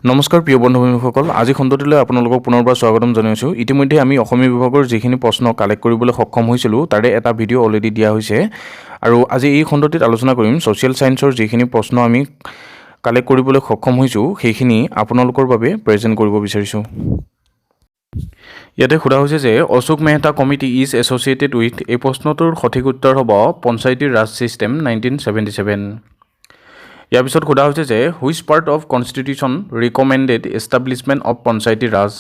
নমস্কাৰ প্ৰিয় বন্ধু-বান্ধৱীসকল, আজি খণ্ডটিলৈ আপোনালোকক পুনৰবাৰ স্বাগতম জনাইছোঁ। ইতিমধ্যে আমি অসমীয়া বিভাগৰ যিখিনি প্ৰশ্ন কালেক্ট কৰিবলৈ সক্ষম হৈছিলোঁ তাৰে এটা ভিডিঅ' অলৰেডি দিয়া হৈছে আৰু আজি এই খণ্ডটিত আলোচনা কৰিম ছ'চিয়েল ছায়েন্সৰ যিখিনি প্ৰশ্ন আমি কালেক্ট কৰিবলৈ সক্ষম হৈছোঁ সেইখিনি আপোনালোকৰ বাবে প্ৰেজেণ্ট কৰিব বিচাৰিছোঁ। ইয়াতে সোধা হৈছে যে Ashok Mehta committee is associated with, এই প্ৰশ্নটোৰ সঠিক উত্তৰ হ'ব পঞ্চায়তী ৰাজ ছিষ্টেম 1977। ইয়াৰ পিছত সোধা হৈছে যে which part of constitution recommended establishment of Panchayati Raj,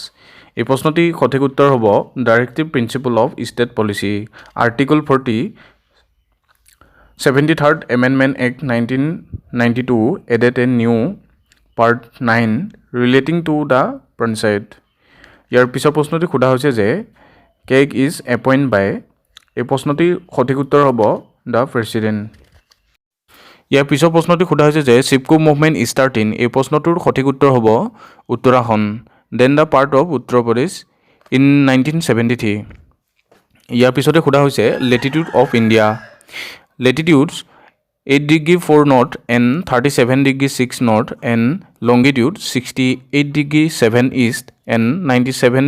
এই প্ৰশ্নটি সঠিক উত্তৰ হ'ব directive principle of state policy. Article 40 73rd Amendment Act 1992 added a new part 9 relating to the panchayat. ইয়াৰ পিছৰ প্ৰশ্নটি সোধা হৈছে যে কেগ ইজ এপইণ্ট বাই, এই প্ৰশ্নটিৰ সঠিক উত্তৰ হ'ব দ্য প্ৰেচিডেণ্ট। ইয়াৰ পিছৰ প্ৰশ্নটি সোধা হৈছে যে চিপকো মুভমেণ্ট ষ্টাৰ্ট ইন, এই প্ৰশ্নটোৰ সঠিক উত্তৰ হ'ব Uttarakhand, then the part of Uttar Pradesh in 1973। ইয়াৰ পিছতে সোধা হৈছে latitude of India, latitudes 8 degree 4 north and 37 degree 6 north and longitude 68 degree 7 east and 97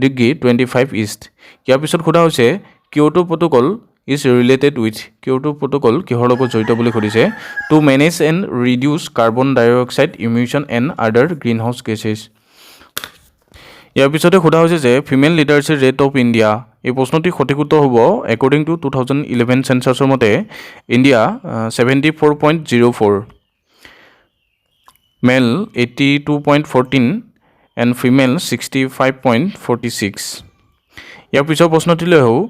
degree 25 east. ইয়াৰ পিছত সোধা হৈছে Kyoto protocol is related with, Kyoto protocol কিহৰ লগত জড়িত বুলি সুধিছে, to manage and reduce carbon dioxide emission and other green house gases. ইয়াৰ পিছতে সোধা হৈছে যে ফিমেল লিটাৰেচি ৰেট অফ ইণ্ডিয়া, এই প্ৰশ্নটিৰ সঠিক উত্তৰ হ'ব একৰ্ডিং টু 2011 চেঞ্চাছৰ মতে ইণ্ডিয়া 74.04, মেল 82.14 এণ্ড ফিমেল 65.46। ইয়াৰ পিছৰ প্ৰশ্নটিলৈ আহোঁ।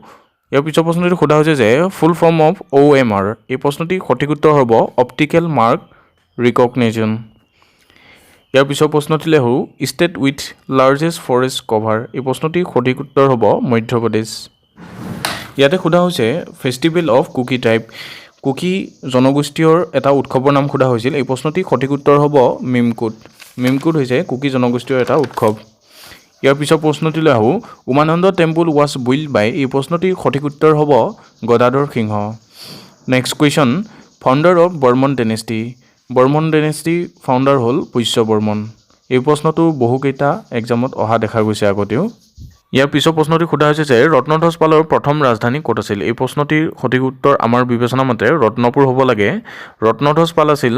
ইয়াৰ পিছৰ প্ৰশ্নটি সোধা হৈছে যে ফুল ফৰ্ম অফ OMR, এই প্ৰশ্নটিৰ সঠিক উত্তৰ হ'ব অপটিকেল মাৰ্ক ৰিকগনিশ্যন। ইয়াৰ পিছৰ প্ৰশ্নটিলৈ আহোঁ state with largest forest cover, এই প্ৰশ্নটিৰ সঠিক উত্তৰ হ'ব মধ্যপ্ৰদেশ। ইয়াতে সোধা হৈছে festival of Kuki tribe, Kuki জনগোষ্ঠীৰ এটা উৎসৱৰ নাম সোধা হৈছিল, এই প্ৰশ্নটিৰ সঠিক উত্তৰ হ'ব মিমকুট, মিমকুট হৈছে কুকি জনগোষ্ঠীৰ এটা উৎসৱ। ইয়াৰ পিছৰ প্ৰশ্নটিলৈ আহোঁ Umananda temple was build by, এই প্ৰশ্নটিৰ সঠিক উত্তৰ হ'ব Gadadhar Singha. Next question founder of Varman dynasty, Varman dynasty founder হ'ল পুষ্য বৰ্মন, এই প্ৰশ্নটো বহুকেইটা এক্সামত অহা দেখা গৈছে আগতেও। ইয়াৰ পিছৰ প্ৰশ্নটি সোধা হৈছে যে ৰত্নধ্বজ পালৰ প্ৰথম ৰাজধানী ক'ত আছিল, এই প্ৰশ্নটিৰ সঠিক উত্তৰ আমাৰ বিবেচনা মতে ৰত্নপুৰ হ'ব লাগে। ৰত্নধ্বজ পাল আছিল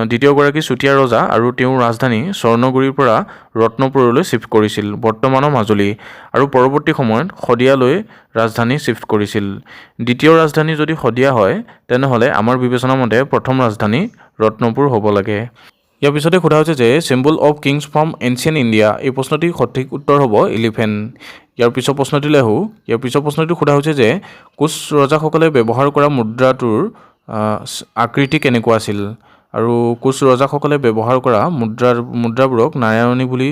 দ্বিতীয়গৰাকী চুতীয়া ৰজা আৰু তেওঁৰ ৰাজধানী স্বৰ্ণগুৰিৰ পৰা ৰত্নপুৰলৈ শ্বিফ্ট কৰিছিল, বৰ্তমানৰ মাজুলী, আৰু পৰৱৰ্তী সময়ত শদিয়ালৈ ৰাজধানী শ্বিফ্ট কৰিছিল। দ্বিতীয় ৰাজধানী যদি শদিয়া হয় তেনেহ'লে আমাৰ বিবেচনা মতে প্ৰথম ৰাজধানী ৰত্নপুৰ হ'ব লাগে। ইয়াৰ পিছতে সোধা হৈছে যে symbol of Kings from ancient India, এই প্ৰশ্নটিৰ সঠিক উত্তৰ হ'ব এলিফেণ্ট। ইয়াৰ পিছৰ প্ৰশ্নটিলৈ আহোঁ। ইয়াৰ পিছৰ প্ৰশ্নটি সোধা হৈছে যে কোচ ৰজাসকলে ব্যৱহাৰ কৰা মুদ্ৰাটোৰ আকৃতি কেনেকুৱা আছিল, আৰু কোচ ৰজাসকলে ব্যৱহাৰ কৰা মুদ্ৰাবোৰক নাৰায়ণী বুলি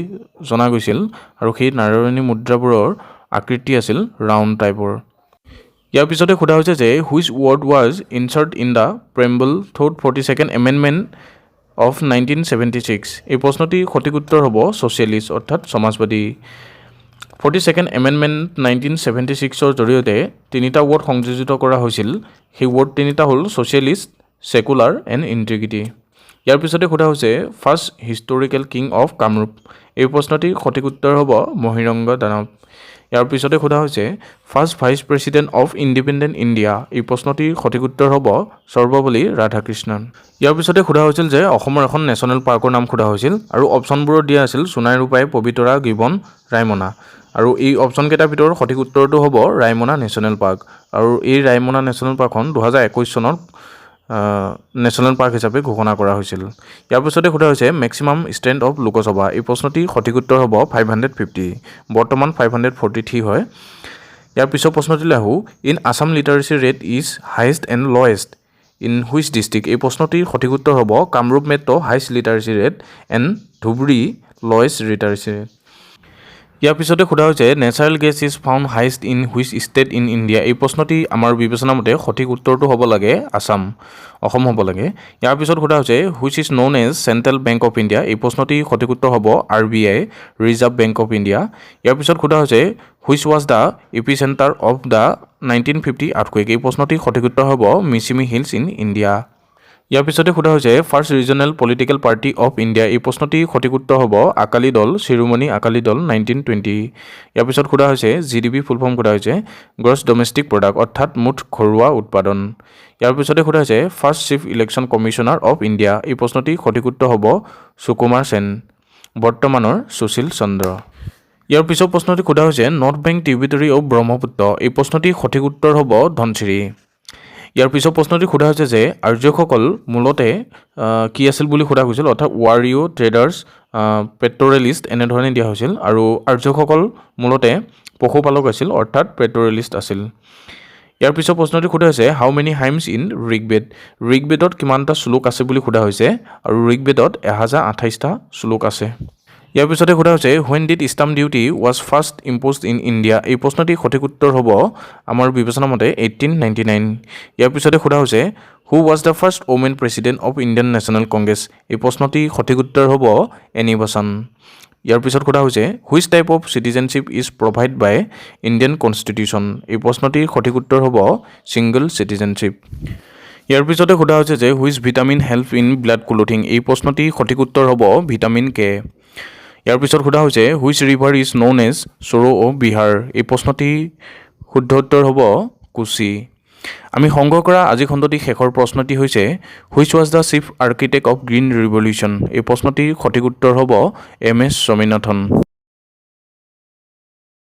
জনা গৈছিল আৰু সেই নাৰায়ণী মুদ্ৰাবোৰৰ আকৃতি আছিল ৰাউণ্ড টাইপৰ। ইয়াৰ পিছতে সোধা হৈছে যে which word was inserted in the preamble through 42nd amendment of 1976, এই প্ৰশ্নটিৰ সঠিক উত্তৰ হ'ব ছ'চিয়েলিষ্ট অৰ্থাৎ সমাজবাদী। 42nd এমেণ্ডমেণ্ট 1976ৰ জৰিয়তে তিনিটা ৱৰ্ড সংযোজিত কৰা হৈছিল, সেই ৱৰ্ড তিনিটা হ'ল ছ'চিয়েলিষ্ট, ছেকুলাৰ এণ্ড ইণ্টিগ্ৰিটি। ইয়াৰ পিছতে সোধা হৈছে first historical king of Kamrup, এই প্ৰশ্নটিৰ সঠিক উত্তৰ হ'ব মহিৰংগ দানৱ। ইয়াৰ পিছতে সোধা হৈছে first vice president of independent India, এই প্ৰশ্নটিৰ সঠিক উত্তৰ হ'ব সৰ্বপল্লী ৰাধাকৃষ্ণন। ইয়াৰ পিছতে সোধা হৈছিল যে অসমৰ এখন নেশ্যনেল পাৰ্কৰ নাম সোধা হৈছিল আৰু অপশ্যনবোৰত দিয়া আছিল সোণাই ৰূপাই, পবিতৰা, গিবন, ৰায়মনা, আৰু এই অপশ্যনকেইটাৰ ভিতৰত সঠিক উত্তৰটো হ'ব ৰায়মনা নেশ্যনেল পাৰ্ক, আৰু এই ৰায়মনা নেশ্যনেল পাৰ্কখন 2021 চনত নেশ্যনেল পাৰ্ক হিচাপে ঘোষণা কৰা হৈছিল। ইয়াৰ পিছতে সোধা হৈছে মেক্সিমাম ষ্ট্ৰেংথ অফ লোকসভা, এই প্ৰশ্নটিৰ সঠিক উত্তৰ হ'ব 550, বৰ্তমান 543 হয়। ইয়াৰ পিছৰ প্ৰশ্নটিলৈ আহোঁ in Assam literacy rate is highest and lowest in which district, এই প্ৰশ্নটিৰ সঠিক উত্তৰ হ'ব Kamrup Metro' highest literacy rate and Dhubri lowest literacy rate. ইয়াৰ পিছতে সোধা হৈছে natural gas is found highest in which state in India, এই প্ৰশ্নটি আমাৰ বিবেচনা মতে সঠিক উত্তৰটো হ'ব লাগে আছাম, অসম হ'ব লাগে। ইয়াৰ পিছত সোধা হৈছে which is known as central bank of India, এই প্ৰশ্নটিৰ সঠিক উত্তৰ হ'ব RBI, Reserve Bank of India. ইয়াৰ পিছত সোধা হৈছে which was the epicentre of the 1950 earthquake, এই প্ৰশ্নটিৰ সঠিক উত্তৰ হ'ব মিচিমি হিলছ ইন ইণ্ডিয়া। ইয়াৰ পিছতে সোধা হৈছে first regional political party of India এই প্ৰশ্নটি সঠিক উত্তৰ হ'ব আকালি দল শিৰোমণি আকালি দল 1920 ইয়াৰ পিছত সোধা হৈছে জিডিপি ফুল ফৰ্ম সোধা হৈছে গ্ৰছ ডমেষ্টিক প্ৰডাক্ট অৰ্থাৎ মুঠ ঘৰুৱা উৎপাদন ইয়াৰ পিছতে সোধা হৈছে first chief election commissioner of India এই প্ৰশ্নটি সঠিক উত্তৰ হ'ব সুকুমাৰ সেন বৰ্তমানৰ সুশীল চন্দ্ৰ ইয়াৰ পিছৰ প্ৰশ্নটি সোধা হৈছে নৰ্থ বেংক ট্ৰিবিউটাৰী অফ ব্ৰহ্মপুত্ৰ এই প্ৰশ্নটি সঠিক উত্তৰ হ'ব ধনশিৰি ইয়াৰ পিছৰ প্ৰশ্নটি সোধা হৈছে যে আৰ্যসকল মূলতে কি আছিল বুলি সোধা হৈছিল অৰ্থাৎ ৱাৰিঅ' ট্ৰেডাৰ্ছ পেট্ৰ'ৰেলিষ্ট এনেধৰণে দিয়া হৈছিল আৰু আৰ্যসকল মূলতে পশুপালক আছিল অৰ্থাৎ পেট্ৰ'ৰেলিষ্ট আছিল ইয়াৰ পিছৰ প্ৰশ্নটি সোধা হৈছে হাউ মেনি হাইমছ ইন ঋগবেদত কিমানটা শ্লোক আছে বুলি সোধা হৈছে আৰু ঋগবেদত 1028টা শ্লোক আছে ইয়াৰ পিছতে সোধা হৈছে when did stamp duty was first imposed in India এই প্ৰশ্নটি সঠিক উত্তৰ হ'ব আমাৰ বিবেচনা মতে 1899 ইয়াৰ পিছতে সোধা হৈছে who was the first women president of Indian national Congress এই প্ৰশ্নটি সঠিক উত্তৰ হ'ব এনি বেছাণ্ট ইয়াৰ পিছত সোধা হৈছে which type of citizenship is provide by Indian constitution এই প্ৰশ্নটিৰ সঠিক উত্তৰ হ'ব ছিংগল চিটিজেনশ্বিপ ইয়াৰ পিছতে সোধা হৈছে যে which vitamin help in blood clotting এই প্ৰশ্নটি সঠিক উত্তৰ হ'ব ভিটামিন কে ইয়াৰ পিছত সোধা হৈছে which river is known as sorrow of Bihar এই প্ৰশ্নটি শুদ্ধ উত্তৰ হ'ব কোচি আমি সংগ্ৰহ কৰা আজি খণ্ডটি শেষৰ প্ৰশ্নটি হৈছে which was the chief architect of green revolution এই প্ৰশ্নটিৰ সঠিক উত্তৰ হ'ব এম এছ স্বামীনাথন